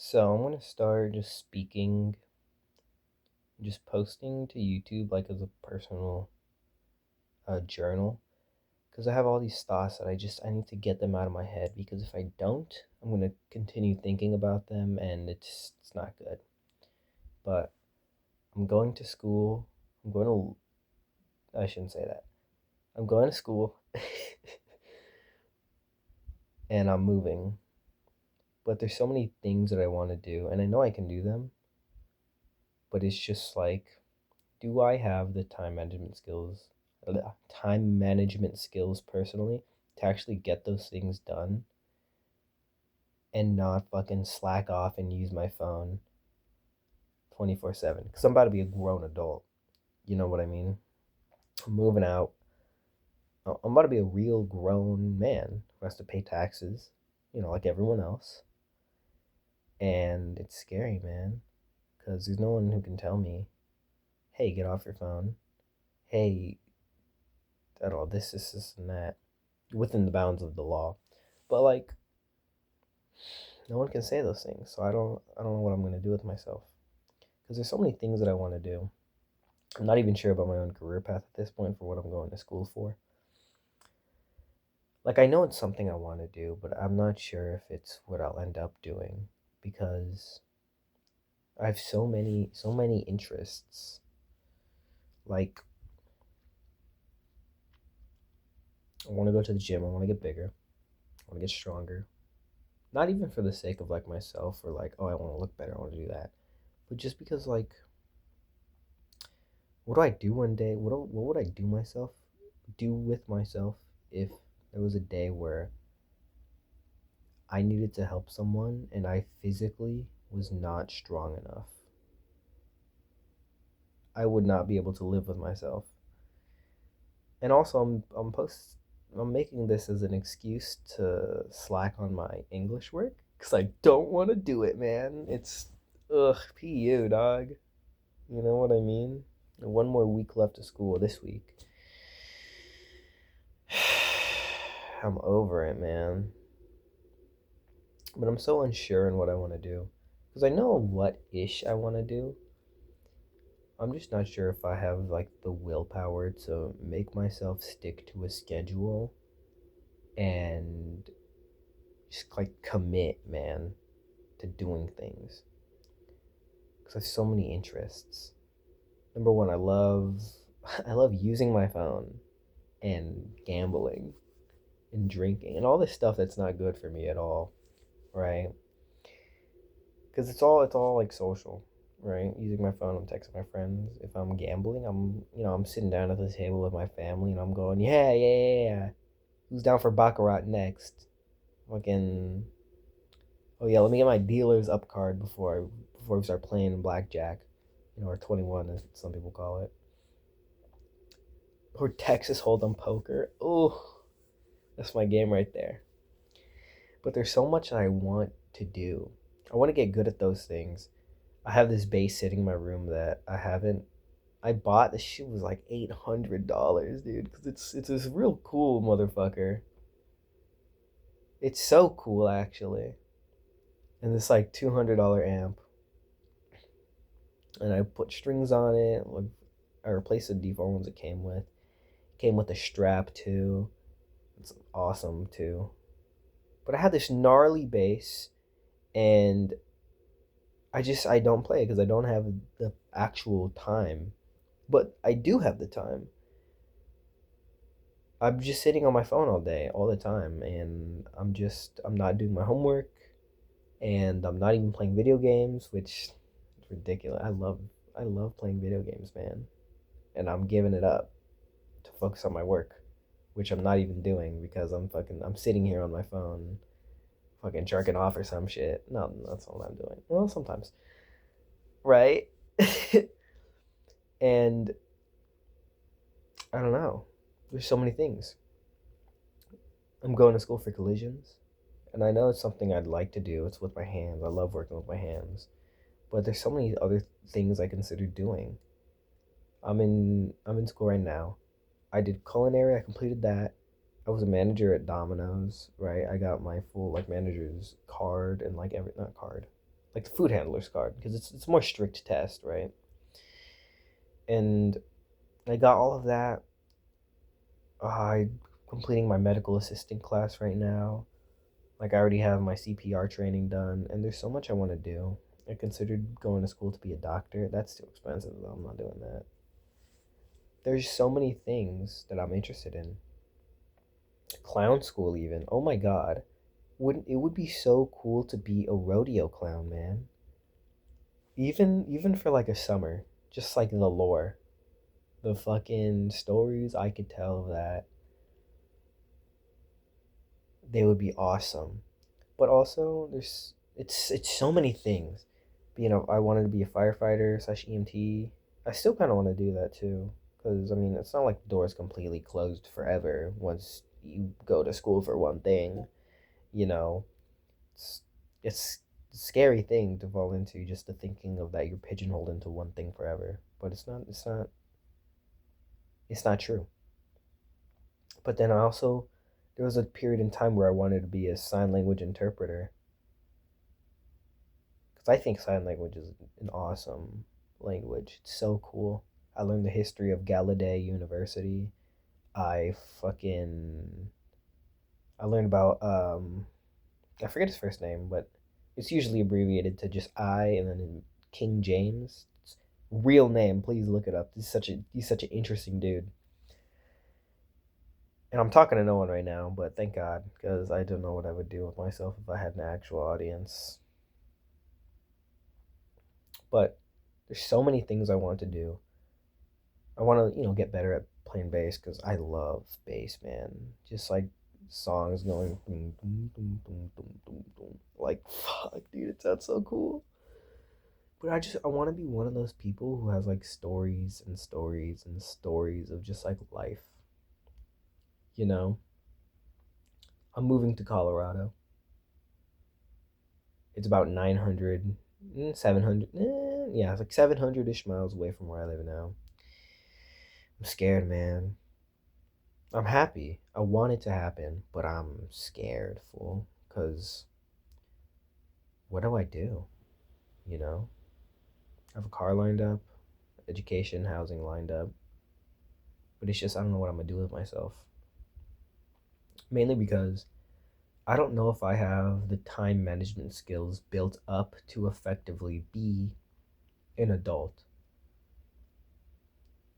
So I'm gonna start just speaking, just posting to YouTube like as a personal journal, because I have all these thoughts that I need to get them out of my head, because if I don't, I'm gonna continue thinking about them and it's not good. But I'm going to school. I'm going to. I shouldn't say that. I'm going to school, and I'm moving. But there's so many things that I want to do, and I know I can do them. But it's just like, do I have the time management skills personally to actually get those things done and not fucking slack off and use my phone 24/7? Because I'm about to be a grown adult. You know what I mean? I'm moving out. I'm about to be a real grown man who has to pay taxes, like everyone else. And it's scary, man, because there's no one who can tell me, hey, get off your phone. Hey, I don't know, this, and that, within the bounds of the law. But like, no one can say those things, so I don't know what I'm gonna do with myself, because there's so many things that I want to do. I'm not even sure about my own career path at this point for what I'm going to school for. Like, I know it's something I want to do, but I'm not sure if it's what I'll end up doing, because I have so many interests. Like, I want to go to the gym. I want to get bigger. I want to get stronger. Not even for the sake of like myself, or like, oh, I want to look better. I want to do that, but just because, like, what do I do one day? What would I do with myself if there was a day where I needed to help someone and I physically was not strong enough? I would not be able to live with myself. And also, I'm making this as an excuse to slack on my English work, because I don't want to do it, man. It's pu, dog. You know what I mean? One more week left of school this week. I'm over it, man. But I'm so unsure in what I want to do. Because I know what ish I want to do. I'm just not sure if I have like the willpower to make myself stick to a schedule and just like commit, man, to doing things. Because I have so many interests. Number one, I love I love using my phone and gambling and drinking and all this stuff that's not good for me at all, right? Because it's all like social, right? Using my phone, I'm texting my friends. If I'm gambling, I'm sitting down at the table with my family and I'm going, yeah, yeah, yeah, yeah. Who's down for baccarat next? Fucking, oh yeah, let me get my dealer's up card before we start playing blackjack, or 21 as some people call it, or Texas Hold'em poker. Oh, that's my game right there. But there's so much that I want to do. I want to get good at those things. I have this bass sitting in my room that I haven't. I bought this shit was like $800, dude. Because it's this real cool motherfucker. It's so cool actually, and this like $200 amp, and I put strings on it. Like, I replaced the default ones it came with. Came with a strap too. It's awesome too. But I had this gnarly bass, and I don't play it because I don't have the actual time. But I do have the time. I'm just sitting on my phone all day, all the time, and I'm not doing my homework, and I'm not even playing video games, which is ridiculous. I love playing video games, man, and I'm giving it up to focus on my work, which I'm not even doing because I'm sitting here on my phone, fucking jerking off or some shit. No, that's not what I'm doing. Well, sometimes, right? And I don't know. There's so many things. I'm going to school for collisions, and I know it's something I'd like to do. It's with my hands. I love working with my hands. But there's so many other things I consider doing. I'm in school right now. I did culinary. I completed that. I was a manager at Domino's, right? I got my full like manager's card and like every not card, like the food handler's card, because it's a more strict test, right? And I got all of that. I completing my medical assistant class right now. Like I already have my CPR training done, and there's so much I want to do. I considered going to school to be a doctor. That's too expensive though. I'm not doing that. There's so many things that I'm interested in. Clown school even. Oh my god. Wouldn't it would be so cool to be a rodeo clown, man. Even for like a summer. Just like the lore. The fucking stories I could tell of that. They would be awesome. But also it's so many things. I wanted to be a firefighter slash EMT. I still kind of want to do that too, because I mean it's not like the door is completely closed forever once you go to school for one thing. You know, it's it's a scary thing to fall into, just the thinking of that you're pigeonholed into one thing forever. But it's not true. But then I also there was a period in time where I wanted to be a sign language interpreter, because I think sign language is an awesome language. It's so cool. I learned the history of Gallaudet University. I fucking I learned about I forget his first name, but it's usually abbreviated to just I and then King James. It's real name, please look it up. He's such an interesting dude. And I'm talking to no one right now, but thank God, because I don't know what I would do with myself if I had an actual audience. But there's so many things I want to do. I want to, get better at playing bass because I love bass, man. Just like songs going boom, boom, boom, boom, boom, boom, boom. Like fuck, dude, it sounds so cool. But I want to be one of those people who has like stories and stories and stories of just like life. You know, I'm moving to Colorado. It's about 900, 700, yeah, it's like 700-ish miles away from where I live now. I'm scared, man. I'm happy. I want it to happen, but I'm scared, fool. Because what do I do? You know? I have a car lined up, education, housing lined up. But it's just, I don't know what I'm going to do with myself. Mainly because I don't know if I have the time management skills built up to effectively be an adult.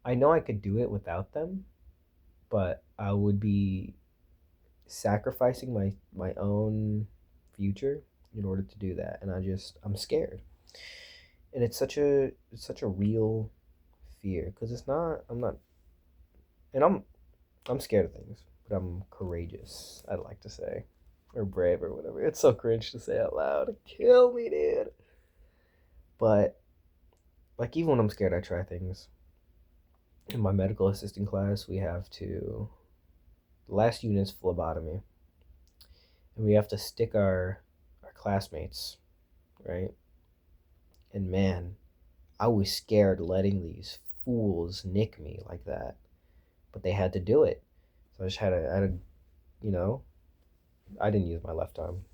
I know I could do it without them, but I would be sacrificing my own future in order to do that, and I'm scared. And it's such a real fear, because I'm scared of things, but I'm courageous, I'd like to say, or brave or whatever. It's so cringe to say out loud. Kill me, dude. But like even when I'm scared, I try things. In my medical assisting class, we have to the last unit's phlebotomy, and we have to stick our classmates, right? And man, I was scared letting these fools nick me like that, but they had to do it. So you know, I didn't use my left arm.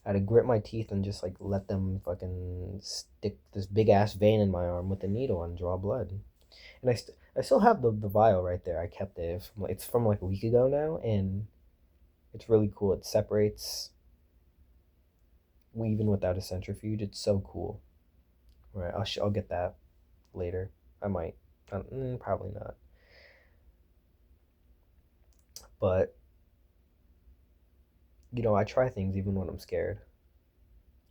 I had to grit my teeth and just like let them fucking stick this big ass vein in my arm with a needle and draw blood. And I still have the vial right there. I kept it. It's from like a week ago now, and it's really cool. It separates even without a centrifuge. It's so cool. Right, I'll get that later. I might. Probably not. But I try things even when I'm scared.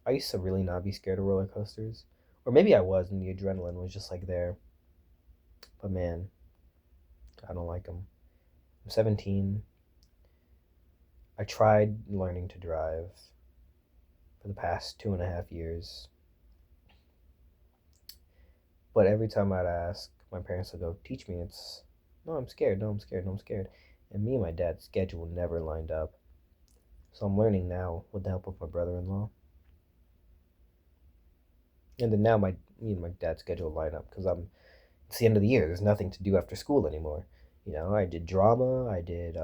I used to really not be scared of roller coasters, or maybe I was, and the adrenaline was just like there. But man, I don't like them. I'm 17. I tried learning to drive for the past 2.5 years, but every time I'd ask, my parents would go, "Teach me." It's no, I'm scared. No, I'm scared. No, I'm scared. And me and my dad's schedule never lined up. So I'm learning now with the help of my brother-in-law. And then now me and my dad's schedule line up because it's the end of the year. There's nothing to do after school anymore. I did drama. I did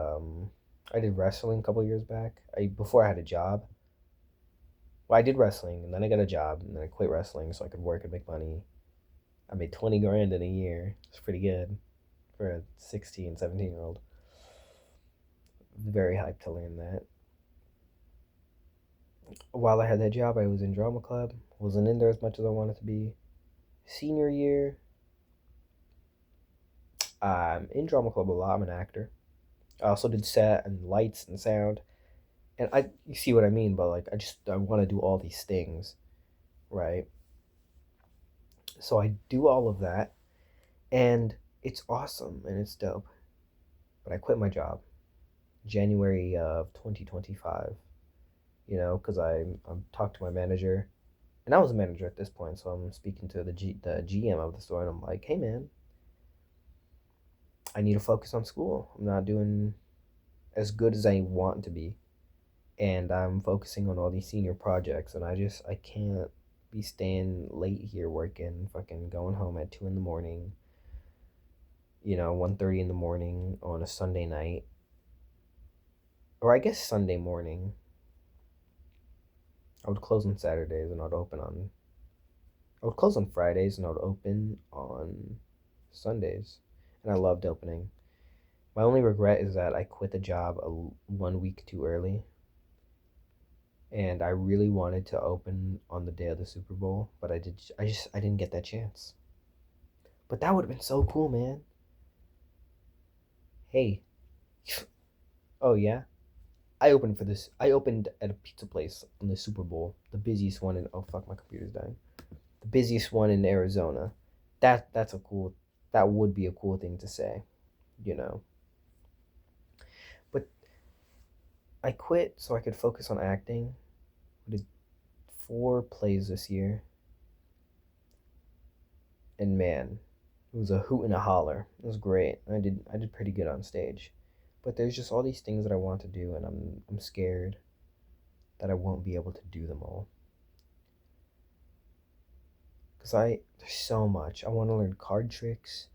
wrestling a couple years back. Before I had a job. Well, I did wrestling, and then I got a job, and then I quit wrestling so I could work and make money. I made 20 grand in a year. It's pretty good for a 16, 17-year-old. Very hyped to learn that. While I had that job, I was in drama club. Wasn't in there as much as I wanted to be. Senior year, I'm in drama club a lot. I'm an actor. I also did set and lights and sound. And you see what I mean, but like, I want to do all these things, right? So I do all of that, and it's awesome and it's dope. But I quit my job January of 2025, because I talked to my manager, and I was a manager at this point, so I'm speaking to the GM of the store, and I'm like, hey man, I need to focus on school. I'm not doing as good as I want to be, and I'm focusing on all these senior projects, and I can't be staying late here working, fucking going home at 2 in the morning, 1:30 in the morning on a Sunday night, or I guess Sunday morning. I would close on Saturdays and I would close on Fridays and I would open on Sundays. And I loved opening. My only regret is that I quit the job 1 week too early. And I really wanted to open on the day of the Super Bowl, but I didn't get that chance. But that would have been so cool, man. Hey, oh yeah, I opened at a pizza place on the Super Bowl, the busiest one in. Oh fuck, my computer's dying. The busiest one in Arizona. That's a cool. That would be a cool thing to say, you know. But I quit so I could focus on acting. I did 4 plays this year, and man, it was a hoot and a holler. It was great. I did pretty good on stage, but there's just all these things that I want to do, and I'm scared that I won't be able to do them all. Cause there's so much. I want to learn card tricks.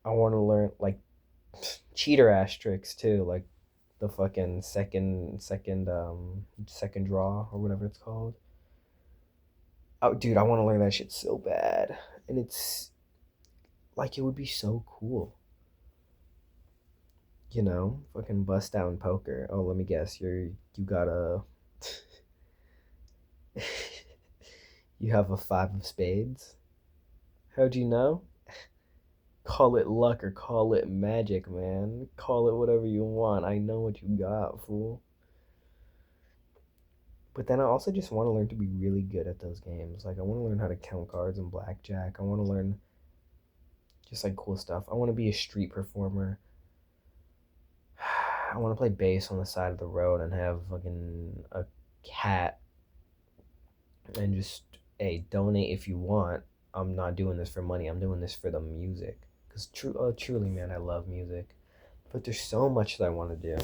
I want to learn like cheater ass tricks too, like the fucking second draw or whatever it's called. Oh, dude, I want to learn that shit so bad, and it's like it would be so cool. Fucking bust down poker. Oh, let me guess, you got a you have a 5 of spades. How'd you know? Call it luck or call it magic, man. Call it whatever you want. I know what you got, fool. But then I also just want to learn to be really good at those games. Like I want to learn how to count cards in blackjack. I want to learn just like cool stuff. I want to be a street performer. I want to play bass on the side of the road and have fucking a cat and just, hey, donate if you want. I'm not doing this for money. I'm doing this for the music. Cause truly, man, I love music. But there's so much that I want to do.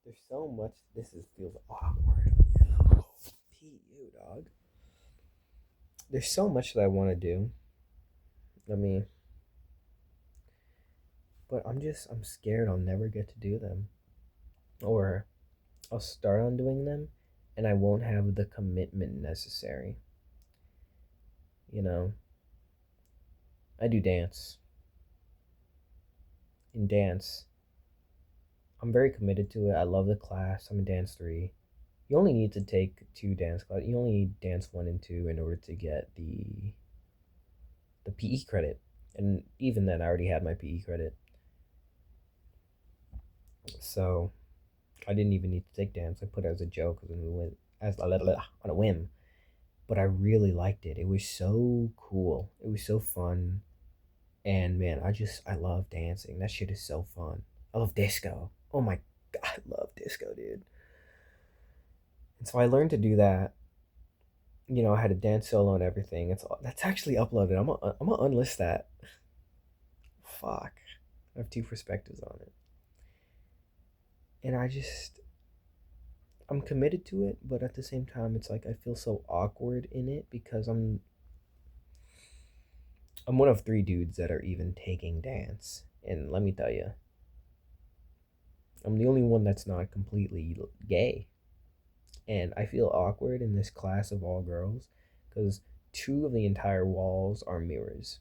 There's so much. Feels awkward. Yo, Pete, you dog. There's so much that I want to do. I mean, but I'm scared I'll never get to do them, or I'll start on doing them, and I won't have the commitment necessary. You know, I do dance. In dance, I'm very committed to it. I love the class. I'm in dance 3. You only need to take 2 dance classes. You only need dance 1 and 2 in order to get the PE credit. And even then, I already had my PE credit. So I didn't even need to take dance. I put it as a joke and we went as on a whim. But I really liked it. It was so cool. It was so fun. And man, I love dancing. That shit is so fun. I love disco. Oh my god, I love disco, dude. And so I learned to do that. I had a dance solo and everything. That's actually uploaded. I'm gonna unlist that. Fuck. I have 2 perspectives on it. And I'm committed to it, but at the same time it's like I feel so awkward in it because I'm one of 3 dudes that are even taking dance. And let me tell you, I'm the only one that's not completely gay. And I feel awkward in this class of all girls because two of the entire walls are mirrors.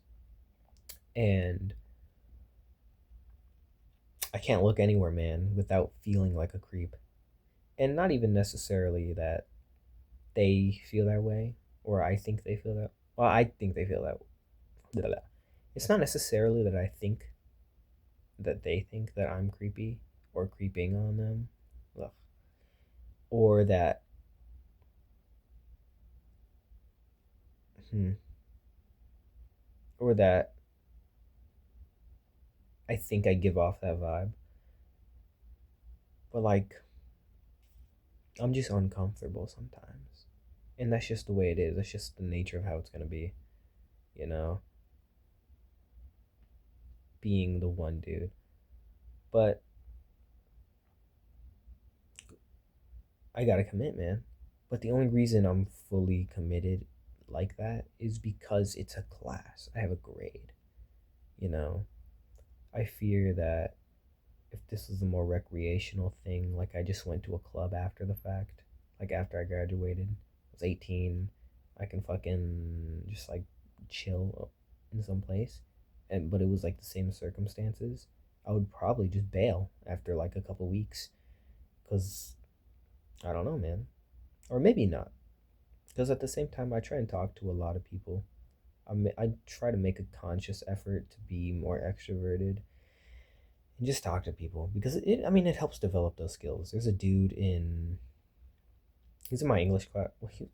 And I can't look anywhere, man, without feeling like a creep. And not even necessarily that they feel that way or I think they feel that. Well, I think they feel that. Blah, blah. It's not necessarily that I think that they think that I'm creepy or creeping on them. Ugh. Or that hmm, or that I think I give off that vibe. But like I'm just uncomfortable sometimes. And that's just the way it is. That's just the nature of how it's going to be, you know, being the one dude. But I got to commit, man. But the only reason I'm fully committed like that is because it's a class. I have a grade, you know. I fear that if this was a more recreational thing, like I just went to a club after the fact, like after I graduated, I was 18, I can fucking just like chill in some place, and but it was like the same circumstances, I would probably just bail after like a couple weeks, cause I don't know, man, or maybe not, because at the same time I try and talk to a lot of people. I try to make a conscious effort to be more extroverted and just talk to people because I mean, it helps develop those skills. There's a dude in, he's in my English class. Well, he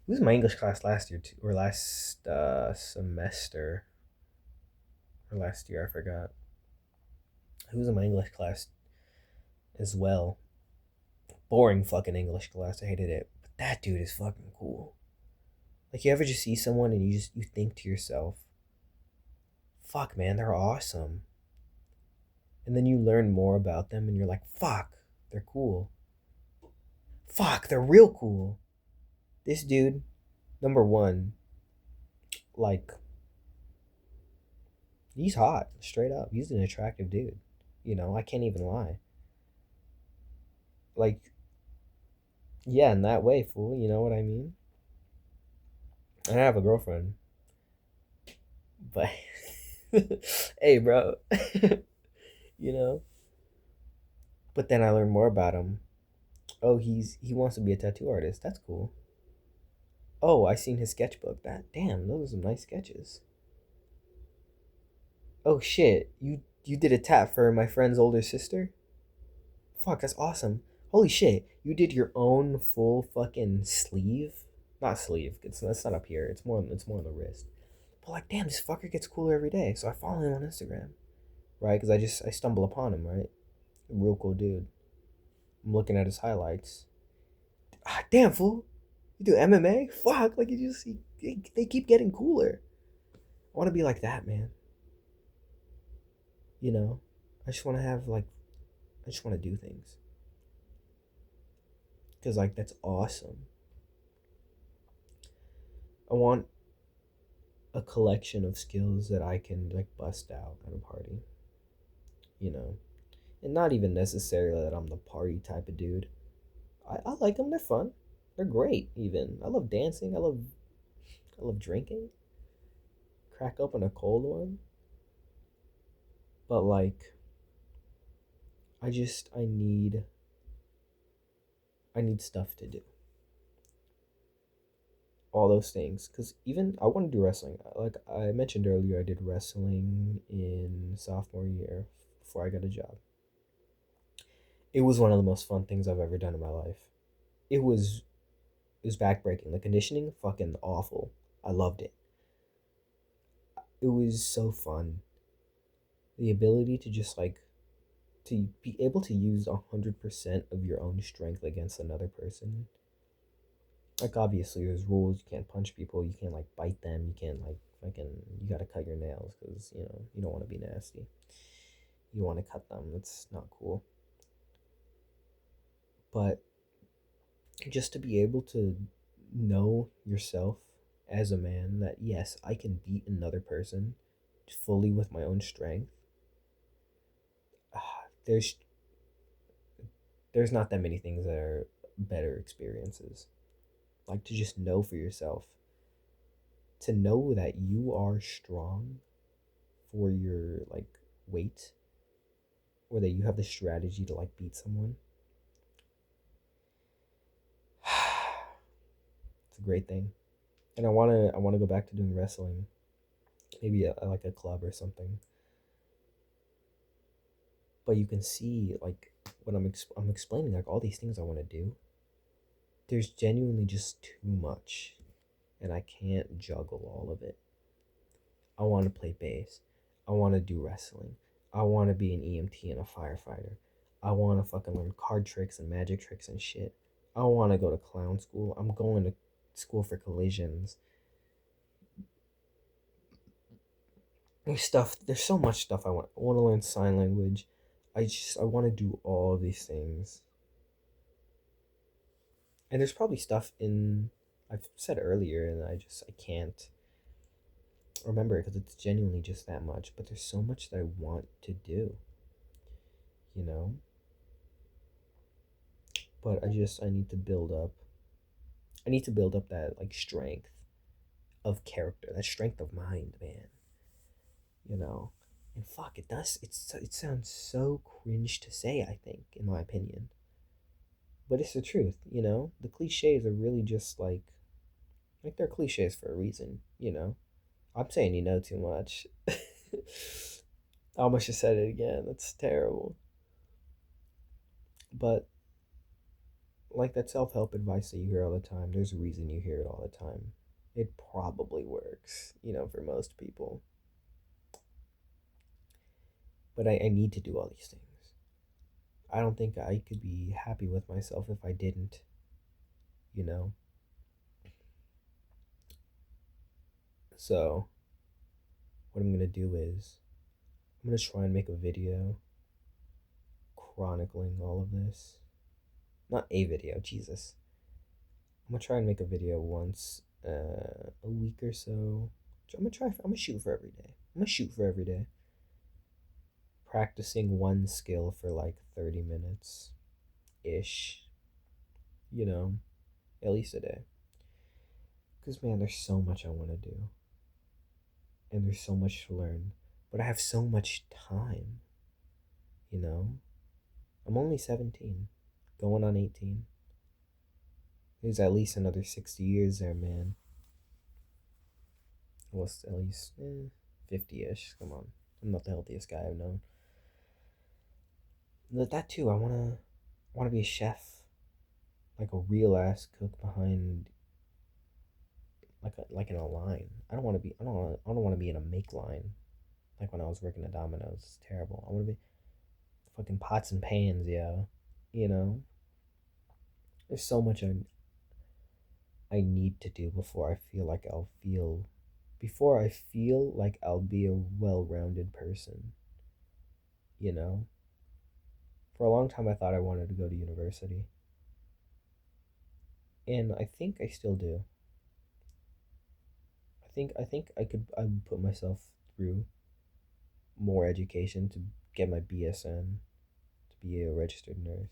was in my English class last year too, or last semester, or last year, I forgot. He was in my English class as well. Boring fucking English class. I hated it. But that dude is fucking cool. Like you ever just see someone and you think to yourself, fuck man, they're awesome. And then you learn more about them and you're like, fuck, they're cool. Fuck, they're real cool. This dude, number one, like he's hot, straight up. He's an attractive dude. You know, I can't even lie. Like, yeah, in that way, fool. You know what I mean? And I have a girlfriend, but hey, bro, you know. But then I learned more about him. Oh, he wants to be a tattoo artist. That's cool. Oh, I seen his sketchbook. That damn, those are some nice sketches. Oh shit, you did a tat for my friend's older sister? Fuck, that's awesome. Holy shit, you did your own full fucking sleeve? Not sleeve. It's not up here. It's more on the wrist. But like, damn, this fucker gets cooler every day. So I follow him on Instagram, right? Because I stumble upon him, right? A real cool dude. I'm looking at his highlights. Ah, damn fool, you do MMA? Fuck, like you just they keep getting cooler. I want to be like that, man. You know, I just want to have like I just want to do things because like that's awesome. I want a collection of skills that I can like bust out at a party, you know, and not even necessarily that I'm the party type of dude. I like them. They're fun. They're great. Even I love dancing. I love drinking. Crack open a cold one. But like I need stuff to do. All those things because even I want to do wrestling. Like I mentioned earlier, I did wrestling in sophomore year before I got a job. It was one of the most fun things I've ever done in my life. It was backbreaking. The conditioning, fucking awful. I loved it. It was so fun. The ability to just like to be able to use 100% of your own strength against another person. Like obviously, there's rules. You can't punch people. You can't like bite them. You can't like fucking. You gotta cut your nails because you don't want to be nasty. You want to cut them. That's not cool. But just to be able to know yourself as a man that yes, I can beat another person fully with my own strength. There's There's not that many things that are better experiences. Like to just know for yourself, to know that you are strong for your like weight, or that you have the strategy to like beat someone. It's a great thing. And I want to go back to doing wrestling, maybe like a club or something. But you can see like when I'm explaining like all these things I want to do, there's genuinely just too much, and I can't juggle all of it. I want to play bass. I want to do wrestling. I want to be an EMT and a firefighter. I want to fucking learn card tricks and magic tricks and shit. I want to go to clown school. I'm going to school for collisions. There's stuff. There's so much stuff I want. I want to learn sign language. I want to do all of these things. And there's probably stuff in I've said earlier, and I can't remember it because it's genuinely just that much. But there's so much that I want to do, you know. But I need to build up. I need to build up that like strength of character, that strength of mind, man. You know. And fuck, it does. It sounds so cringe to say. I think, in my opinion, but it's the truth. You know, the cliches are really just like they're cliches for a reason. You know. I'm saying you know too much. I almost just said it again. That's terrible. But like that self help advice that you hear all the time, there's a reason you hear it all the time. It probably works, you know, for most people. But I need to do all these things. I don't think I could be happy with myself if I didn't, you know? So, what I'm gonna do is, I'm gonna try and make a video chronicling all of this. Not a video, Jesus. I'm gonna try and make a video once a week or so. I'm gonna shoot for every day. I'm gonna shoot for every day. Practicing one skill for like 30 minutes ish, you know, at least a day. Because, man, there's so much I want to do, and there's so much to learn, but I have so much time, you know? I'm only 17, going on 18. There's at least another 60 years there, man. Well, at least 50 ish. Come on. I'm not the healthiest guy I've known. But that too, I want to be a chef, like a real ass cook behind like in a line. I don't want to be in a make line like when I was working at Domino's. It's terrible. I want to be fucking pots and pans, yo. You know, there's so much I need to do before I feel like I'll be a well-rounded person. You know, for a long time I thought I wanted to go to university, and I think I still do. I think I would put myself through more education to get my BSN, to be a registered nurse,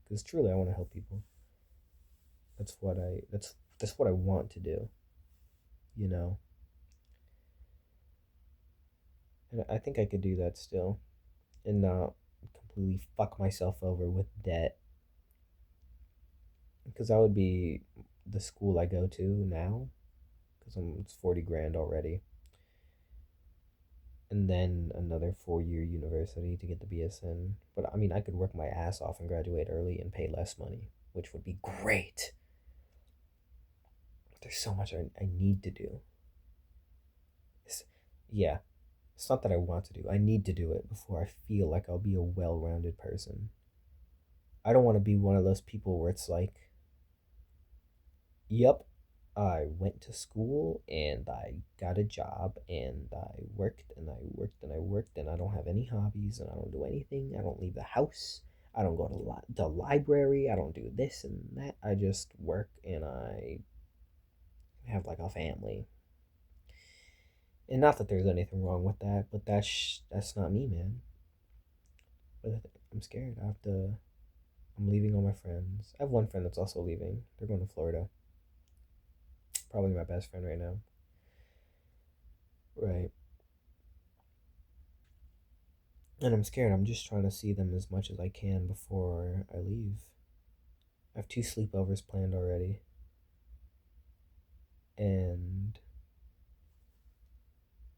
because truly I want to help people. That's what I want to do, you know. And I think I could do that still, and not completely fuck myself over with debt, because that would be the school I go to now, because it's 40 grand already, and then another 4 year university to get the BSN. But I mean, I could work my ass off and graduate early and pay less money, which would be great. There's so much I need to do. It's, yeah, it's not that I want to do. I need to do it before I feel like I'll be a well-rounded person. I don't want to be one of those people where it's like, yep, I went to school and I got a job and I worked and I worked and I worked and I don't have any hobbies and I don't do anything. I don't leave the house. I don't go to the library. I don't do this and that. I just work and I have like a family. And not that there's anything wrong with that, but that's not me, man. But I'm scared. I have to. I'm leaving all my friends. I have one friend that's also leaving. They're going to Florida. Probably my best friend right now. Right. And I'm scared. I'm just trying to see them as much as I can before I leave. I have two sleepovers planned already. And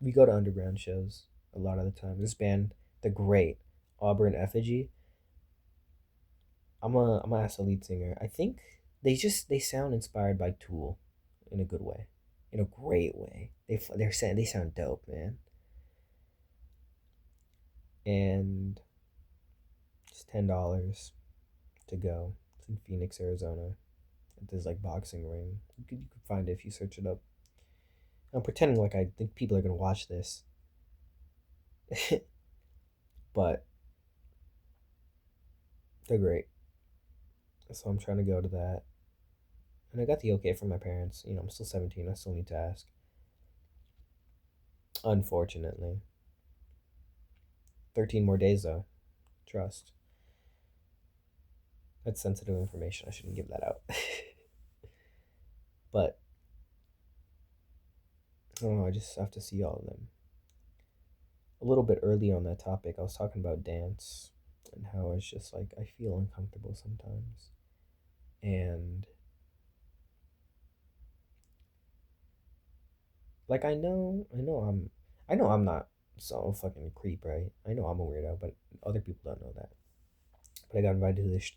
we go to underground shows a lot of the time. This band, the great Auburn Effigy. I'm a ask the lead singer. I think they sound inspired by Tool, in a good way, in a great way. They sound dope, man. And it's $10 to go. It's in Phoenix, Arizona. There's like boxing ring. You could find it if you search it up. I'm pretending like I think people are gonna watch this, but they're great. So I'm trying to go to that, and I got the okay from my parents. I'm still 17. I still need to ask. Unfortunately, 13 more days though. Trust. That's sensitive information. I shouldn't give that out. But I don't know. I just have to see all of them. A little bit early on that topic, I was talking about dance and how it's just like I feel uncomfortable sometimes. And like I know I'm not some fucking creep, right? I know I'm a weirdo, but other people don't know that. But I got invited to this.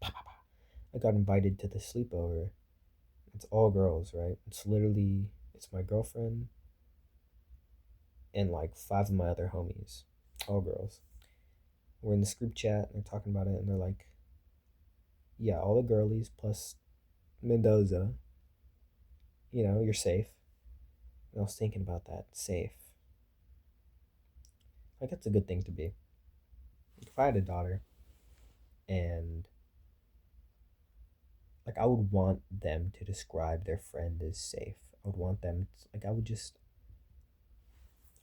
I got invited to the sleepover. It's all girls, right? It's my girlfriend and like five of my other homies, all girls. We're in this group chat and they're talking about it and they're like, yeah, all the girlies plus Mendoza, you're safe. And I was thinking about that, safe. Like that's a good thing to be. If I had a daughter and like I would want them to describe their friend as safe. I would want them like I would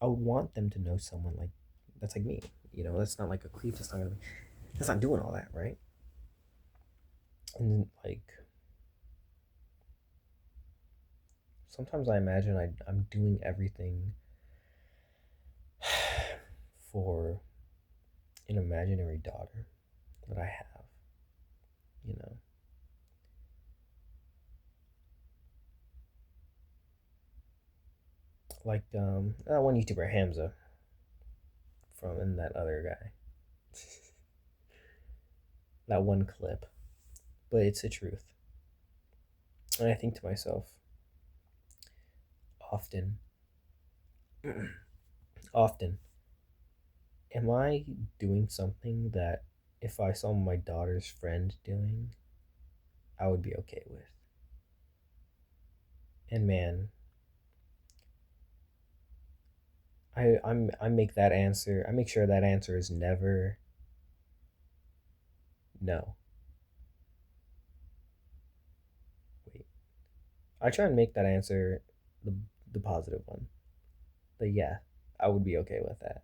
want them to know someone like that's like me. That's not like a creep. That's not doing all that, right? And like sometimes I imagine I'm doing everything for an imaginary daughter that I have. You know, like that one YouTuber Hamza from and that other guy. That one clip, but it's the truth. And I think to myself often, often, am I doing something that if I saw my daughter's friend doing, I would be okay with? And man, I make that answer. I make sure that answer is never no. Wait, I try and make that answer the the positive one. But yeah, I would be okay with that.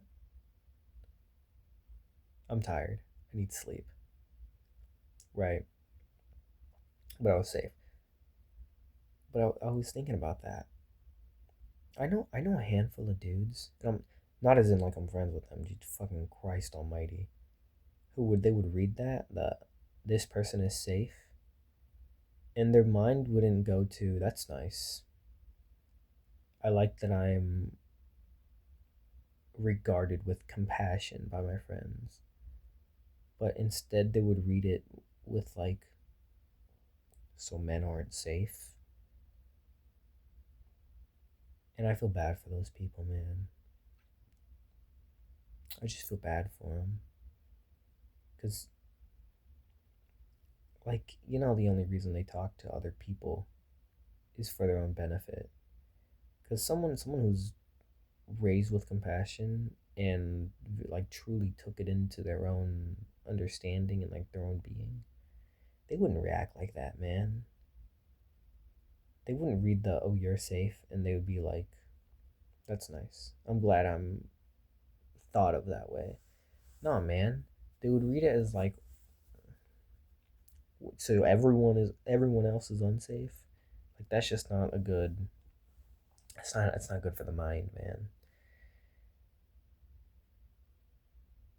I'm tired. I need sleep. Right. But I was safe. But I was thinking about that. I know a handful of dudes. And I'm not as in like I'm friends with them. Just fucking Christ Almighty. They would read that this person is safe, and their mind wouldn't go to that's nice. I like that I'm regarded with compassion by my friends. But instead they would read it with like so men aren't safe. And I feel bad for those people, man. I just feel bad for them. Because, like, the only reason they talk to other people is for their own benefit. Because someone who's raised with compassion and, like, truly took it into their own understanding and, like, their own being, they wouldn't react like that, man. They wouldn't read the, oh, you're safe, and they would be like, that's nice. I'm glad I'm thought of that way. No, man. They would read it as like, So everyone else is unsafe. Like that's just not a good. It's not good for the mind, man.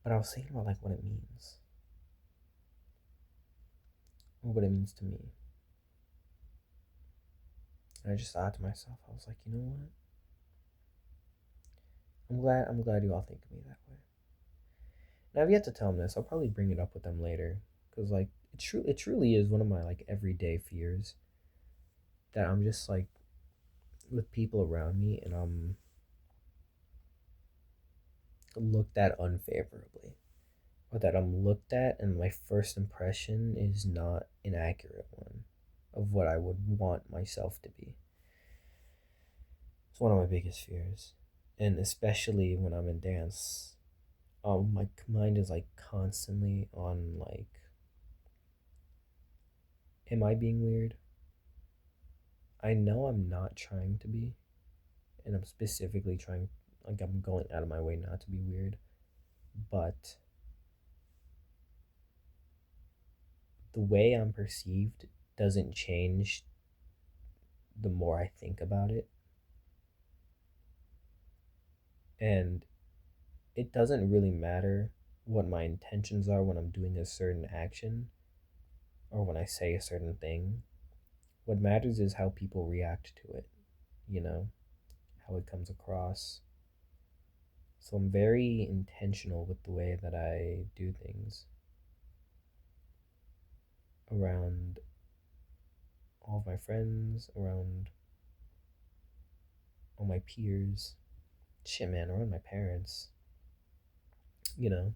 But I was thinking about like what it means, or what it means to me. And I just thought to myself, I was like, you know what? I'm glad you all think of me that way. And I've yet to tell them this. I'll probably bring it up with them later, because like it truly is one of my like everyday fears that I'm just like with people around me and I'm looked at unfavorably, or that I'm looked at and my first impression is not an accurate one of what I would want myself to be. It's one of my biggest fears. And especially when I'm in dance, my mind is like constantly on like, am I being weird? I know I'm not trying to be, and I'm specifically trying, like I'm going out of my way not to be weird, but the way I'm perceived doesn't change the more I think about it. And it doesn't really matter what my intentions are when I'm doing a certain action or when I say a certain thing. What matters is how people react to it, you know, how it comes across. So I'm very intentional with the way that I do things around all of my friends, around all my peers, shit, man, around my parents, you know.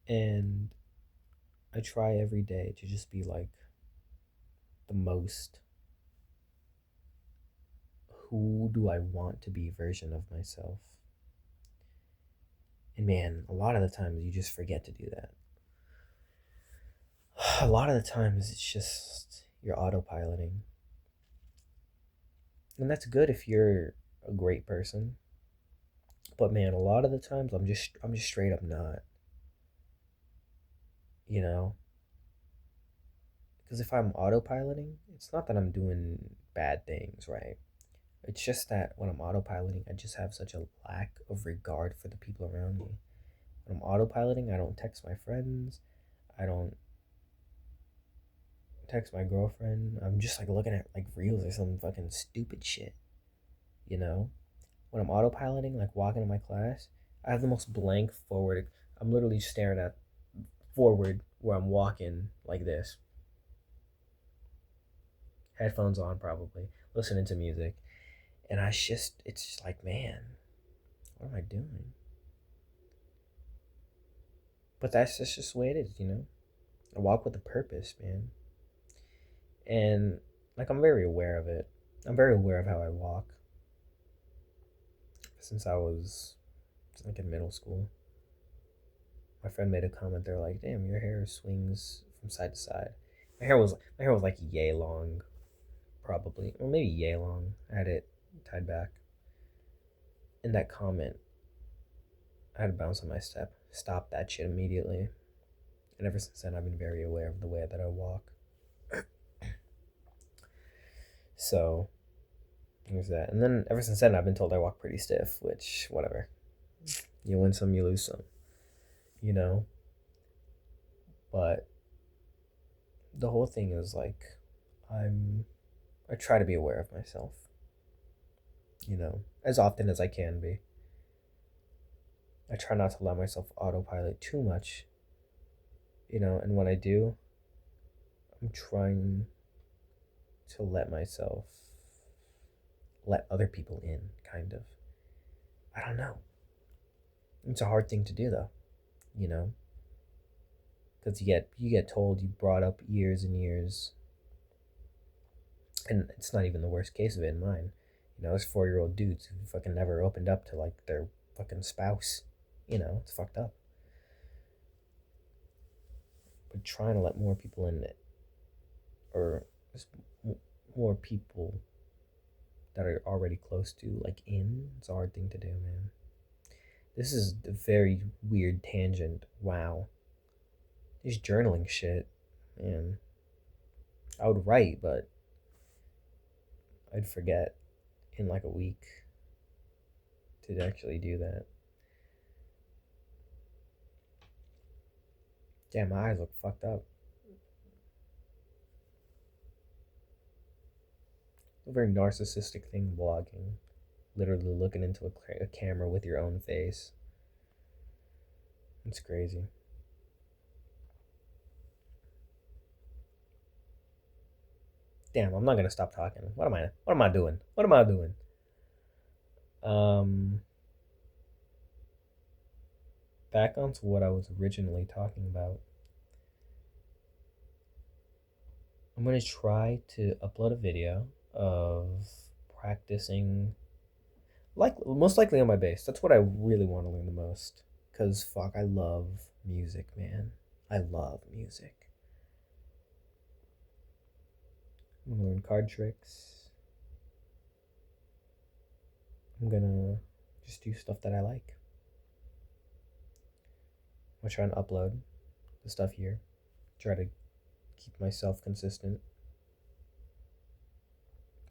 And I try every day to just be like the most who do I want to be version of myself. And man, a lot of the times you just forget to do that. A lot of the times it's just you're autopiloting. And that's good if you're a great person. But man, a lot of the times I'm just straight up not, you know? Because if I'm autopiloting, it's not that I'm doing bad things, right? It's just that when I'm autopiloting, I just have such a lack of regard for the people around me. When I'm autopiloting, I don't text my friends. I don't text my girlfriend. I'm just like looking at like reels or some fucking stupid shit, you know? When I'm autopiloting, like walking to my class, I have the most blank forward. I'm literally staring at forward where I'm walking like this. Headphones on, probably, listening to music. And it's just like, man, what am I doing? But that's just the way it is, you know? I walk with a purpose, man. And like, I'm very aware of it. I'm very aware of how I walk since I was like in middle school. My friend made a comment. They're like, "Damn, your hair swings from side to side." My hair was like yay long, probably, or maybe yay long. I had it tied back. In that comment, I had to bounce on my step. Stop that shit immediately. And ever since then, I've been very aware of the way that I walk. So there's that. And then ever since then, I've been told I walk pretty stiff, which whatever. You win some, you lose some. You know. But the whole thing is like, I'm. I try to be aware of myself. You know, as often as I can be. I try not to let myself autopilot too much, you know, and when I do, I'm trying to let other people in, kind of. I don't know. It's a hard thing to do though, you know, because you get told, you brought up years and years, and it's not even the worst case of it in mine. You know, there's 4-year-old dudes who fucking never opened up to like their fucking spouse. You know, it's fucked up. But trying to let more people in it, or just more people that are already close to like in, it's a hard thing to do, man. This is a very weird tangent. Wow. These journaling shit, man. I would write, but I'd forget in like a week to actually do that. Damn, my eyes look fucked up. A very narcissistic thing, vlogging. Literally looking into a camera with your own face. It's crazy. Damn, I'm not gonna stop talking. What am I doing? What am I doing? Um Back onto what I was originally talking about. I'm gonna try to upload a video of practicing, like most likely on my bass. That's what I really want to learn the most. Cause fuck, I love music, man. I love music. I'm gonna learn card tricks. I'm gonna just do stuff that I like. I'm gonna try and upload the stuff here. Try to keep myself consistent.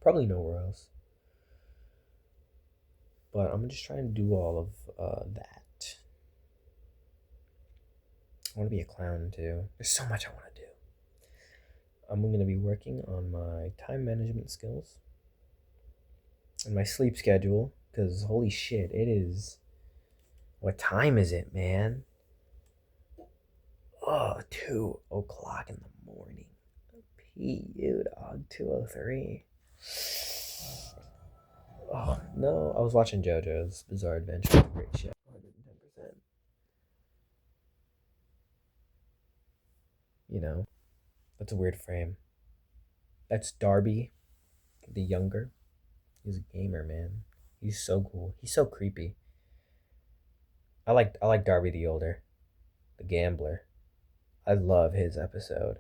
Probably nowhere else. But I'm just trying to do all of that. I want to be a clown too. There's so much I want to do. I'm going to be working on my time management skills and my sleep schedule, because holy shit, it is. What time is it, man? Oh, 2 o'clock in the morning. P.U. dog, 2:03. Oh, no. I was watching JoJo's Bizarre Adventure. Great show. 110%. You know, that's a weird frame. That's Darby, the younger. He's a gamer, man. He's so cool. He's so creepy. I like Darby the older, the gambler. I love his episode.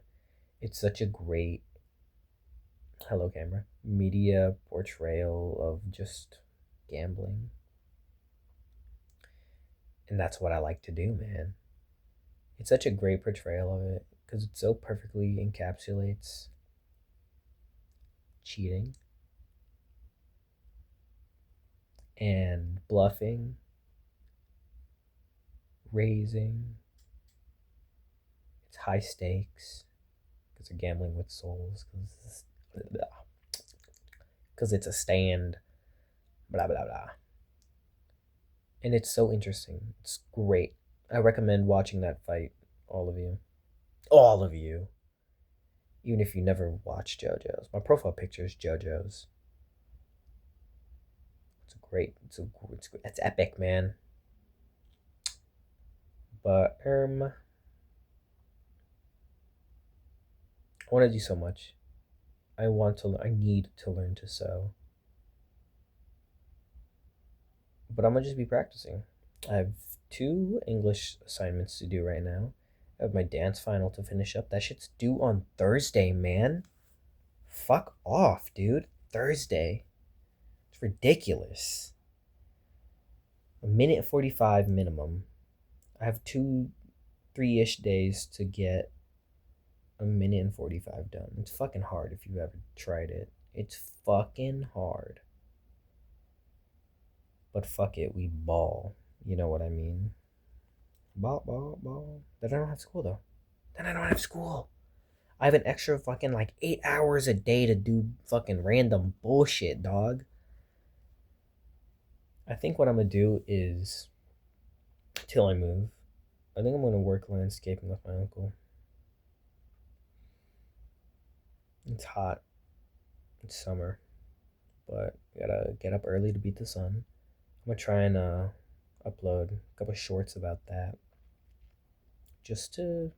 It's such a great hello camera media portrayal of just gambling. And that's what I like to do, man. It's such a great portrayal of it because it so perfectly encapsulates cheating and bluffing, raising. It's high stakes because they're gambling with souls. Because it's a stand. Blah blah blah. And it's so interesting. It's great. I recommend watching that fight, all of you. All of you. Even if you never watched JoJo's. My profile picture is JoJo's. It's a great, it's epic, man. But I want to do so much. I need to learn to sew. But I'm gonna just be practicing. I have 2 English assignments to do right now. I have my dance final to finish up. That shit's due on Thursday, man. Fuck off, dude. Thursday. It's ridiculous. A minute 45 minimum. I have 3-ish days to get a minute and 45 done. It's fucking hard if you've ever tried it. It's fucking hard. But fuck it, we ball. You know what I mean? Ball. Then I don't have school though. I have an extra fucking like 8 hours a day to do fucking random bullshit, dog. I think what I'm gonna do is, till I move, I think I'm gonna work landscaping with my uncle. It's hot. It's summer. But gotta get up early to beat the sun. I'm gonna try and upload a couple shorts about that. Just to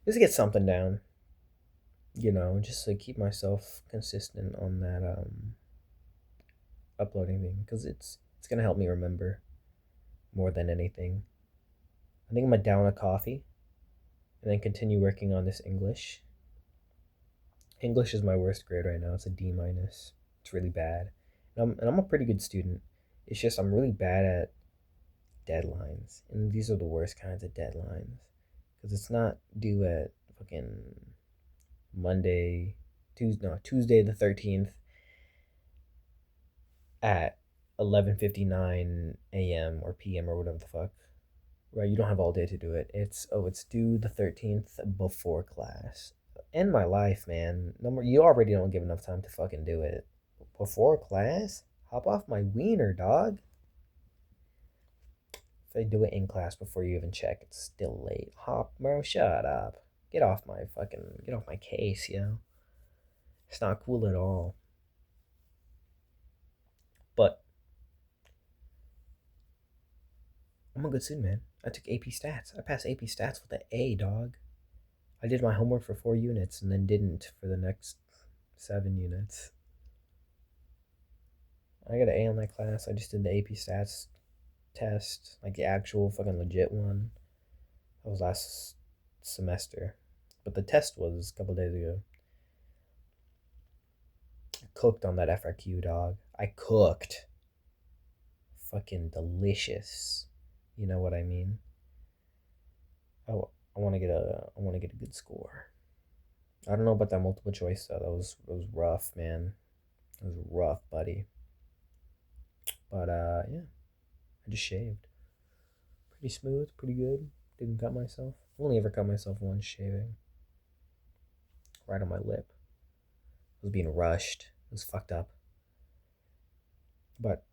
get something down. You know, just to keep myself consistent on that uploading thing, because it's gonna help me remember more than anything. I think I'm gonna down a coffee and then continue working on this English. English is my worst grade right now. It's a D minus. It's really bad, and I'm a pretty good student. It's just I'm really bad at deadlines, and these are the worst kinds of deadlines Because it's not due at fucking Monday, Tuesday the 13th at 11:59 a.m. or p.m. or whatever the fuck. Right, you don't have all day to do it. It's due the 13th before class. End my life, man. You already don't give enough time to fucking do it. Before class? Hop off my wiener, dog. If I do it in class before you even check, it's still late. Bro, shut up. Get off my case, yo. It's not cool at all. But I'm a good student, man. I took AP Stats. I passed AP Stats with an A, dog. I did my homework for 4 units and then didn't for the next 7 units. I got an A on that class. I just did the AP Stats test, like the actual fucking legit one. That was last semester. But the test was a couple days ago. I cooked on that FRQ, dog. I cooked. Fucking delicious. You know what I mean? I want to get a good score. I don't know about that multiple choice though. It was rough, man. It was rough, buddy. But yeah, I just shaved. Pretty smooth, pretty good. Didn't cut myself. Only ever cut myself once shaving. Right on my lip. I was being rushed. It was fucked up. But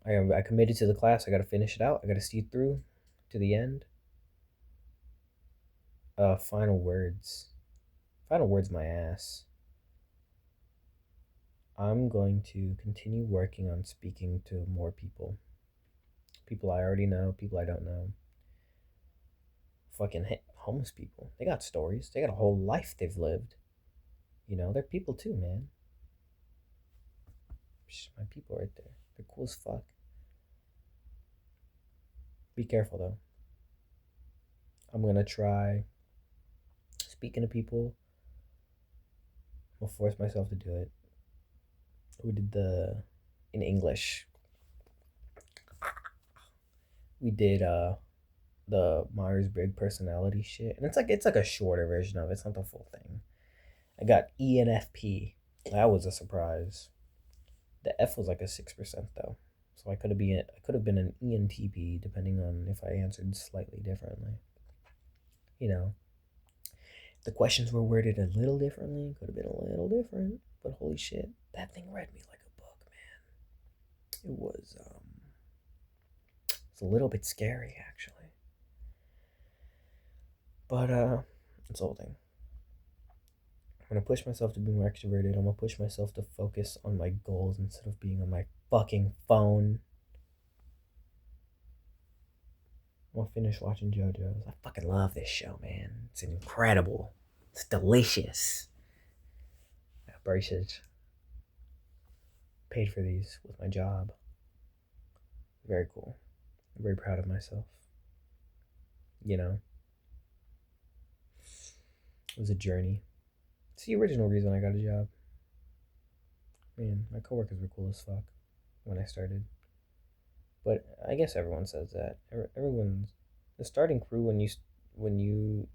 I committed to the class. I got to finish it out. I got to see it through to the end. Final words. Final words, my ass. I'm going to continue working on speaking to more people. People I already know, people I don't know. Fucking homeless people. They got stories. They got a whole life they've lived. You know, they're people too, man. My people right there. They're cool as fuck. Be careful though. I'm gonna try speaking to people. I'll force myself to do it. We did in English. We did the Myers-Briggs personality shit, and it's like a shorter version of it. It's not the full thing. I got ENFP. That was a surprise. The F was like a 6% though, so I could have been an ENTP depending on if I answered slightly differently. You know, the questions were worded a little differently. Could have been a little different, but holy shit, that thing read me like a book, man. It was it's a little bit scary actually. But it's all thing. I'm gonna push myself to be more extroverted. I'm gonna push myself to focus on my goals instead of being on my fucking phone. I'm gonna finish watching JoJo's. I fucking love this show, man. It's incredible. It's delicious. Braces. Paid for these with my job. Very cool. I'm very proud of myself. You know, it was a journey. It's the original reason I got a job. Man, my coworkers were cool as fuck when I started. But I guess everyone says that. Everyone's the starting crew when you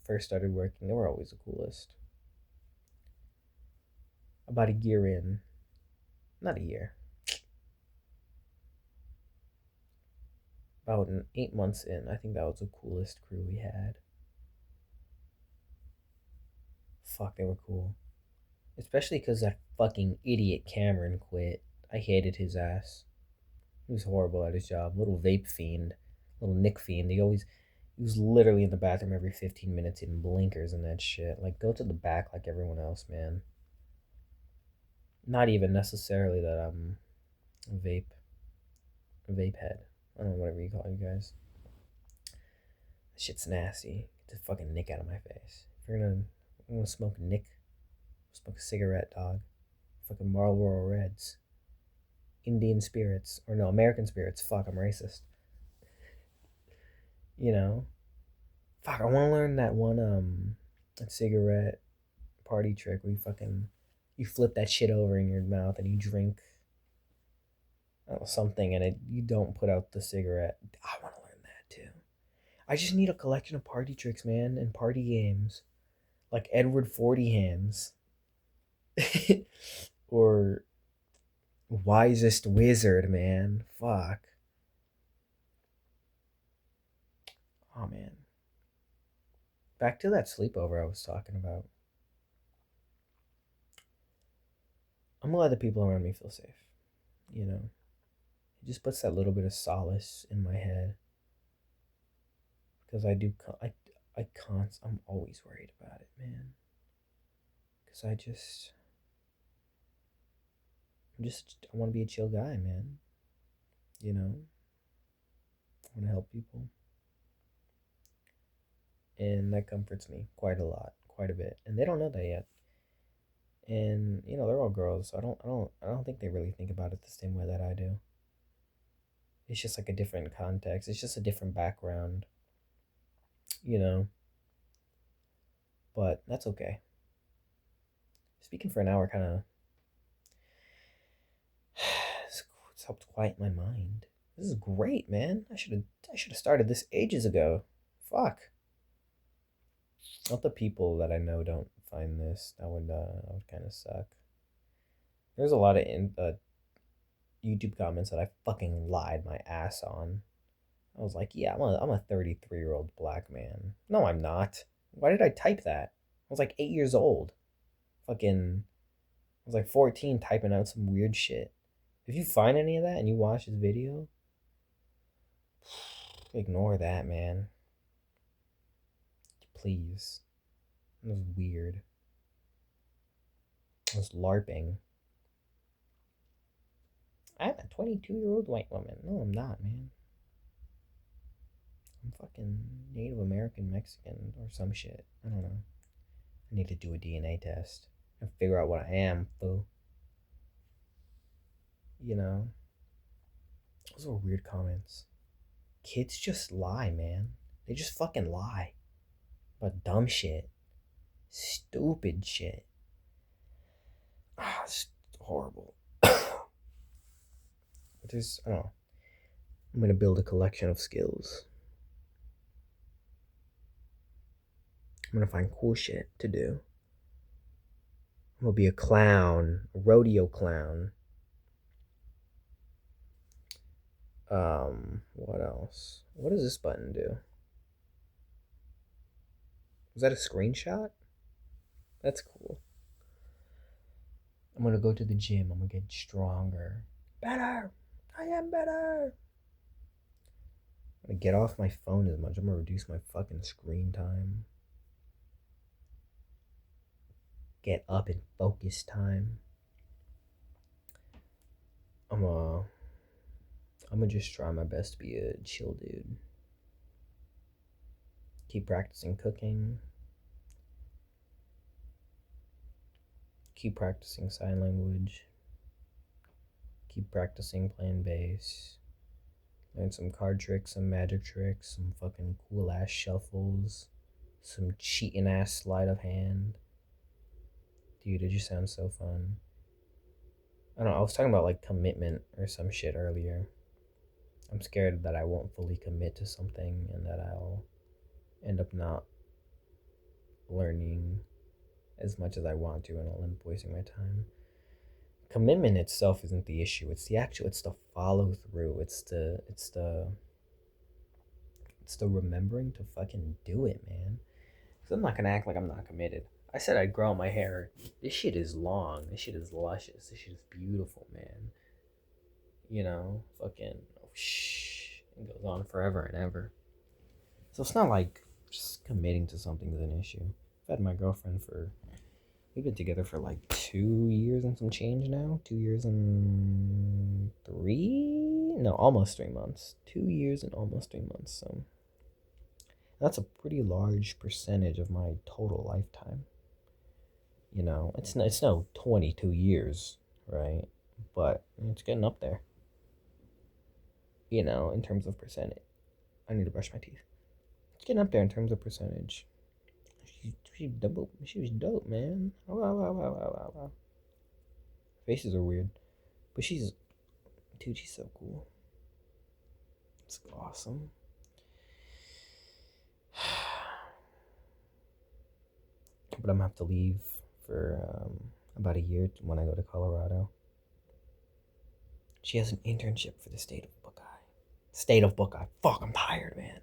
first started working. They were always the coolest. About a year in, not a year. About 8 months in, I think that was the coolest crew we had. Fuck, they were cool. Especially because that fucking idiot Cameron quit. I hated his ass. He was horrible at his job. Little vape fiend. Little Nick fiend. He was literally in the bathroom every 15 minutes in blinkers and that shit. Like, go to the back like everyone else, man. Not even necessarily that I'm a vape head. I don't know, whatever you call you guys. That shit's nasty. Get the fucking Nick out of my face. If you're gonna smoke Nick, smoke a cigarette, dog. Fucking Marlboro Reds. Indian spirits. Or no, American spirits. Fuck, I'm racist. You know? Fuck, I wanna learn that one cigarette party trick where you flip that shit over in your mouth and you drink something and you don't put out the cigarette. I want to learn that too. I just need a collection of party tricks, man, and party games. Like Edward 40 Hands. Or Wisest Wizard, man. Fuck. Oh, man. Back to that sleepover I was talking about. I'm glad the people around me feel safe. You know, it just puts that little bit of solace in my head. Because I do, I can't, I'm always worried about it, man. Because I want to be a chill guy, man. You know, I want to help people. And that comforts me quite a lot, quite a bit. And they don't know that yet. And you know, they're all girls, so I don't think they really think about it the same way that I do. It's just like a different context. It's just a different background, you know. But that's okay. Speaking for an hour kind of it's helped quiet my mind. This is great, man. I should have started this ages ago. Fuck. Not the people that I know don't find this. That would kind of suck. There's a lot of YouTube comments that I fucking lied my ass on. I was like, yeah, I'm a 33-year-old black man. No, I'm not. Why did I type that? I was like 8 years old. Fucking, I was like 14 typing out some weird shit. If you find any of that and you watch this video, ignore that, man. Please. It was weird. I was LARPing. I'm a 22-year-old white woman. No, I'm not, man. I'm fucking Native American Mexican or some shit. I don't know. I need to do a DNA test and figure out what I am, fool. You know? Those were weird comments. Kids just lie, man. They just fucking lie. About dumb shit. Stupid shit. It's horrible. But I don't know. I'm gonna build a collection of skills. I'm gonna find cool shit to do. I'm gonna be a clown, a rodeo clown. What else? What does this button do? Was that a screenshot? That's cool. I'm gonna go to the gym. I'm gonna get stronger. Better! I am better! I'm gonna get off my phone as much. I'm gonna reduce my fucking screen time. Get up and focus time. I'm gonna just try my best to be a chill dude. Keep practicing cooking. Keep practicing sign language. Keep practicing playing bass. Learn some card tricks, some magic tricks, some fucking cool ass shuffles, some cheating ass sleight of hand. Dude, it just sounds so fun. I don't know, I was talking about like commitment or some shit earlier. I'm scared that I won't fully commit to something and that I'll end up not learning as much as I want to and I'll end up wasting my time. Commitment itself isn't the issue. It's the follow through. It's the remembering to fucking do it, man. Because I'm not gonna act like I'm not committed. I said I'd grow out my hair. This shit is long. This shit is luscious. This shit is beautiful, man. You know, fucking, it goes on forever and ever. So it's not like just committing to something is an issue. I've had my girlfriend we've been together for like 2 years and some change now. 2 years and almost 3 months. 2 years and almost 3 months. So that's a pretty large percentage of my total lifetime. You know, it's no 22 years, right? But it's getting up there. You know, in terms of percentage. I need to brush my teeth. It's getting up there in terms of percentage. She was dope, man. Wow. Faces are weird. But she's so cool. It's awesome. but I'm gonna have to leave for about a year when I go to Colorado. She has an internship for the state of Buckeye. State of Buckeye. Fuck, I'm tired, man.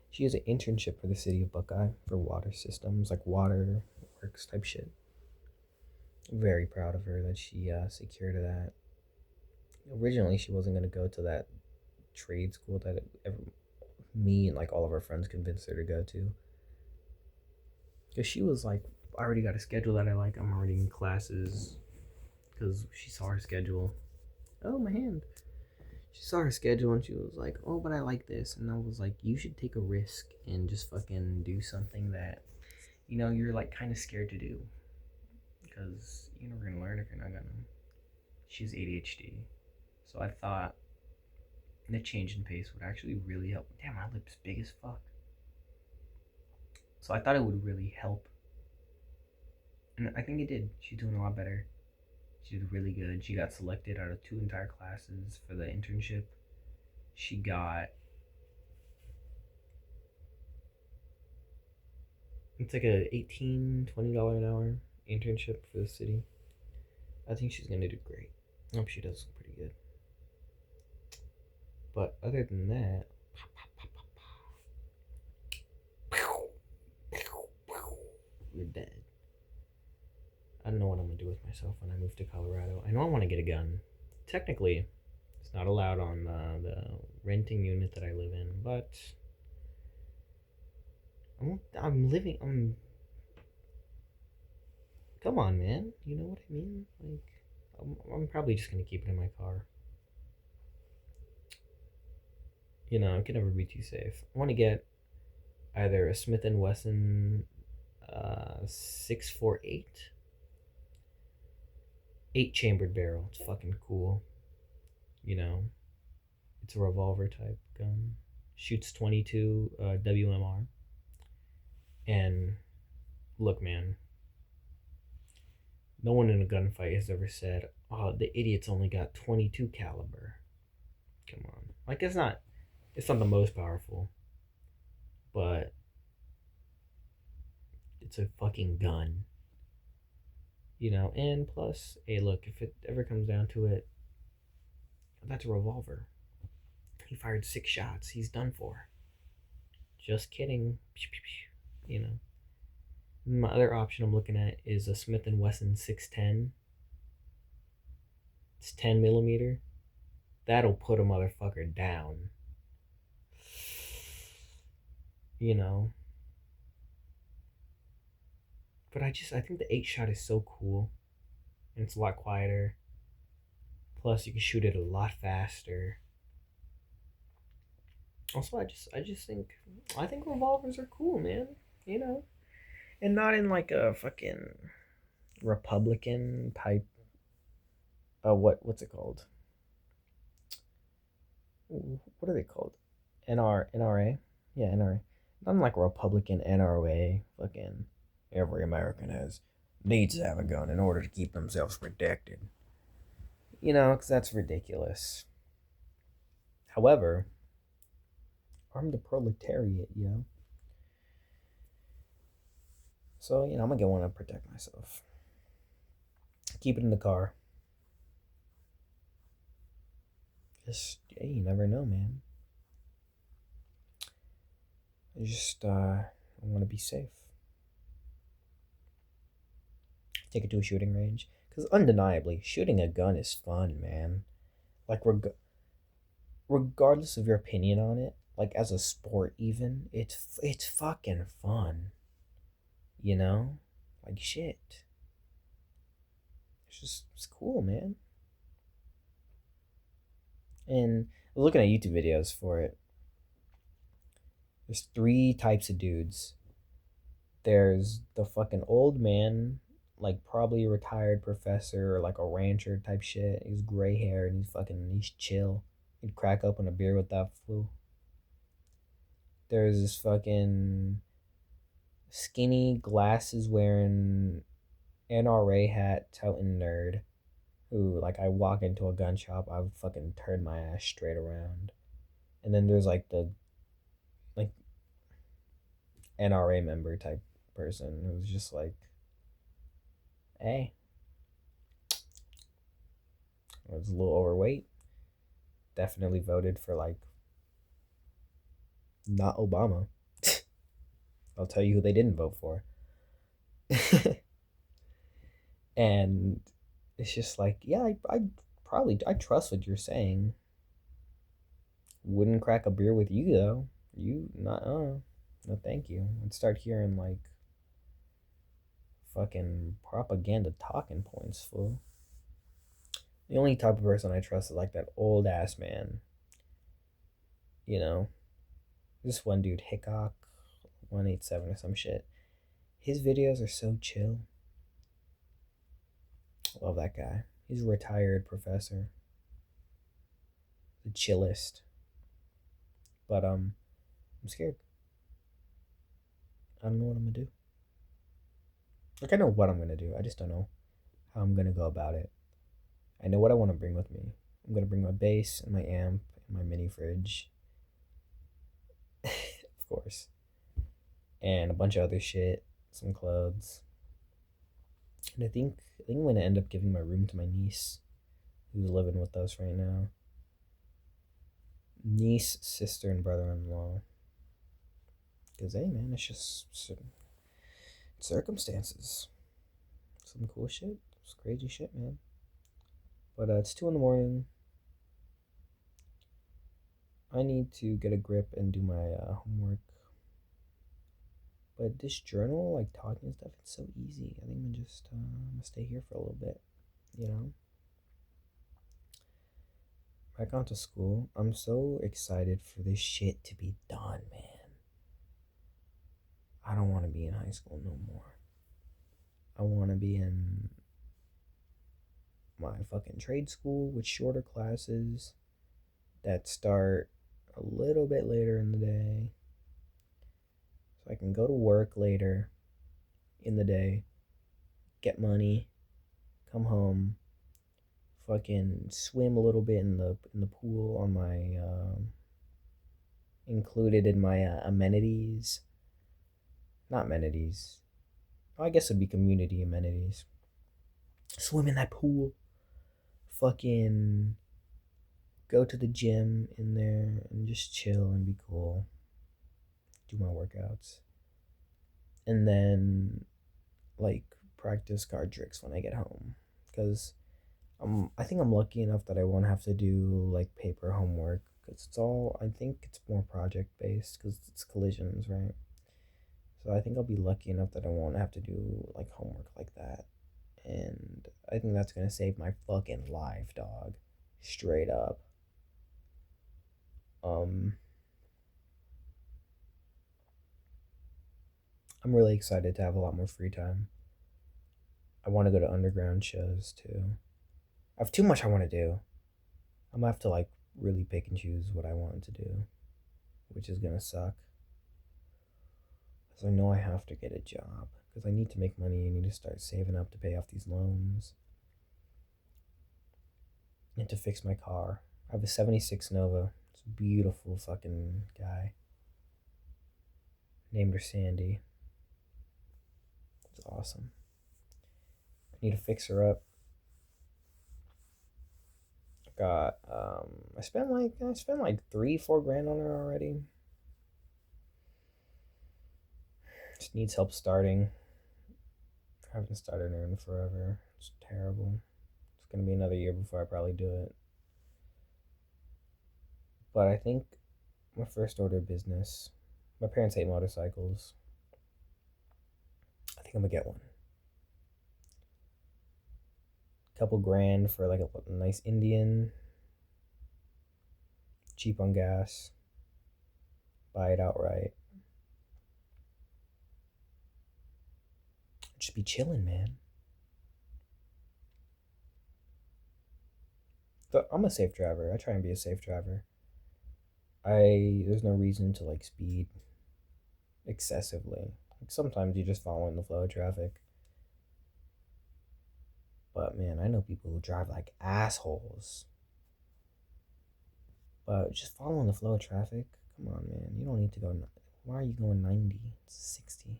She has an internship for the city of Buckeye for water systems, like water works type shit. I'm very proud of her that she secured that. Originally, she wasn't gonna go to that trade school that me and like all of our friends convinced her to go to. Because she was like, I already got a schedule that I like. I'm already in classes. Because she saw her schedule. Oh, my hand. She saw her schedule and she was like, oh, but I like this. And I was like, you should take a risk and just fucking do something that, you're like kind of scared to do. Because you're never going to learn if you're not going to. She's ADHD. So I thought the change in pace would actually really help. Damn, my lip's big as fuck. So I thought it would really help. And I think it did. She's doing a lot better. She did really good. She got selected out of 2 entire classes for the internship. She got... It's like a $18-20 an hour internship for the city. I think she's going to do great. I hope she does pretty good. But other than that... You're dead. I don't know what I'm gonna do with myself when I move to Colorado. I know I want to get a gun. Technically, it's not allowed on the renting unit that I live in, but I'm. Come on, man. You know what I mean? Like, I'm probably just gonna keep it in my car. It can never be too safe. I want to get either a Smith and Wesson 648. 8-chambered barrel. It's fucking cool. It's a revolver type gun. Shoots 22 WMR. And look, man, no one in a gunfight has ever said, "Oh, the idiot's only got 22 caliber." Come on, like it's not the most powerful, but it's a fucking gun. And plus, hey, look, if it ever comes down to it, that's a revolver. He fired 6 shots. He's done for. Just kidding. My other option I'm looking at is a Smith and Wesson 610. It's 10 millimeter. That'll put a motherfucker down. But I think the 8-shot is so cool. And it's a lot quieter. Plus, you can shoot it a lot faster. Also, I think revolvers are cool, man. And not in like a fucking Republican type. What's it called? What are they called? NRA? Yeah, NRA. Not in like a Republican NRA. Fucking every American needs to have a gun in order to keep themselves protected. Because that's ridiculous. However, arm the proletariat, So, I'm gonna get one to protect myself. Keep it in the car. Just, you never know, man. I want to be safe. Take it to a shooting range. Because undeniably, shooting a gun is fun, man. Like, regardless of your opinion on it, like as a sport even, it's fucking fun. Like shit. It's cool, man. And looking at YouTube videos for it, there's 3 types of dudes. There's the fucking old man, like probably a retired professor or like a rancher type shit. He's gray hair and he's chill. He'd crack open a beer with that fool. There's this fucking skinny glasses wearing NRA hat touting nerd who, like, I walk into a gun shop, I would fucking turn my ass straight around. And then there's like the NRA member type person who's just like Hey, I was a little overweight. Definitely voted for like not Obama. I'll tell you who they didn't vote for. And it's just like, yeah, I probably I trust what you're saying. Wouldn't crack a beer with you though. You not no thank you. I'd start hearing like fucking propaganda talking points, fool. The only type of person I trust is like that old ass man. You know, this one dude Hickok 187 or some shit. His videos are so chill. Love that guy. He's a retired professor. The chillest. But I'm scared. I don't know what I'm gonna do. Like I know what I'm gonna do. I just don't know how I'm gonna go about it. I know what I want to bring with me. I'm gonna bring my bass and my amp and my mini fridge, of course, and a bunch of other shit, some clothes. And I think I'm gonna end up giving my room to my niece, who's living with us right now. Niece, sister, and brother-in-law. Cause hey man, it's just circumstances. Some cool shit. It's crazy shit, man. But it's 2 in the morning. I need to get a grip and do my homework. But this journal, like talking and stuff, it's so easy. I think I'm just gonna stay here for a little bit, you know. Back onto school. I'm so excited for this shit to be done, man. I don't want to be in high school no more. I want to be in my fucking trade school with shorter classes that start a little bit later in the day. So I can go to work later in the day, get money, come home, fucking swim a little bit in the pool on my included in my amenities. Not amenities. I guess it'd be community amenities. Swim in that pool. Fucking go to the gym in there and just chill and be cool. Do my workouts. And then like practice card tricks when I get home. Because I think I'm lucky enough that I won't have to do like paper homework because it's all I think it's more project based because it's collisions, right? So I think I'll be lucky enough that I won't have to do like homework like that, and I think that's gonna save my fucking life, dog. Straight up. Um, I'm really excited to have a lot more free time. I want to go to underground shows too. I have too much I want to do. I'm gonna have to like really pick and choose what I want to do, which is gonna suck. Because I know I have to get a job. Because I need to make money. I need to start saving up to pay off these loans. And to fix my car. I have a 76 Nova. It's a beautiful fucking guy. Named her Sandy. It's awesome. I need to fix her up. Got I spent like 3-4 grand on her already. Just needs help starting. I haven't started her in forever. It's terrible. It's gonna be another year before I probably do it. But I think my first order of business. My parents hate motorcycles. I think I'm gonna get one. Couple grand for like a nice Indian. Cheap on gas. Buy it outright. Just be chilling, man. I'm a safe driver. I try and be a safe driver. There's no reason to like speed excessively. Like sometimes you just follow in the flow of traffic. But man, I know people who drive like assholes. But just following the flow of traffic. Come on, man. You don't need to go. Why are you going 90? It's 60.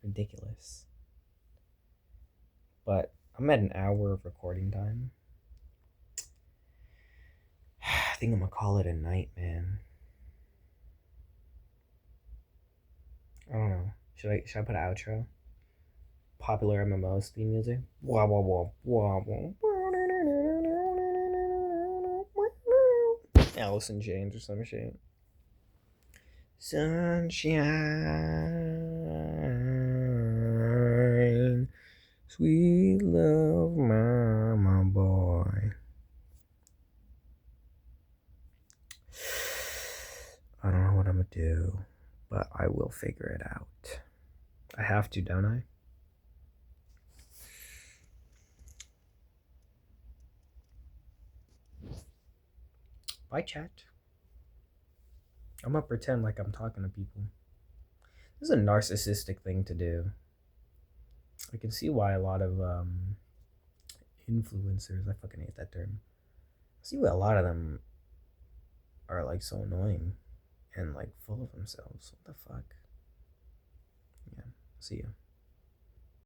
Ridiculous. But I'm at an hour of recording time. I think I'm gonna call it a night, man. I don't know. Should I put an outro? Popular MMOs theme music. Wah wah wah wah wah. Alice in Chains or some shit. Sunshine, sweet love, mama boy. I don't know what I'm gonna do, but I will figure it out. I have to, don't I? Bye, chat. I'm gonna pretend like I'm talking to people. This is a narcissistic thing to do. I can see why a lot of influencers, I fucking hate that term. I see why a lot of them are like so annoying and like full of themselves. What the fuck? Yeah, see you.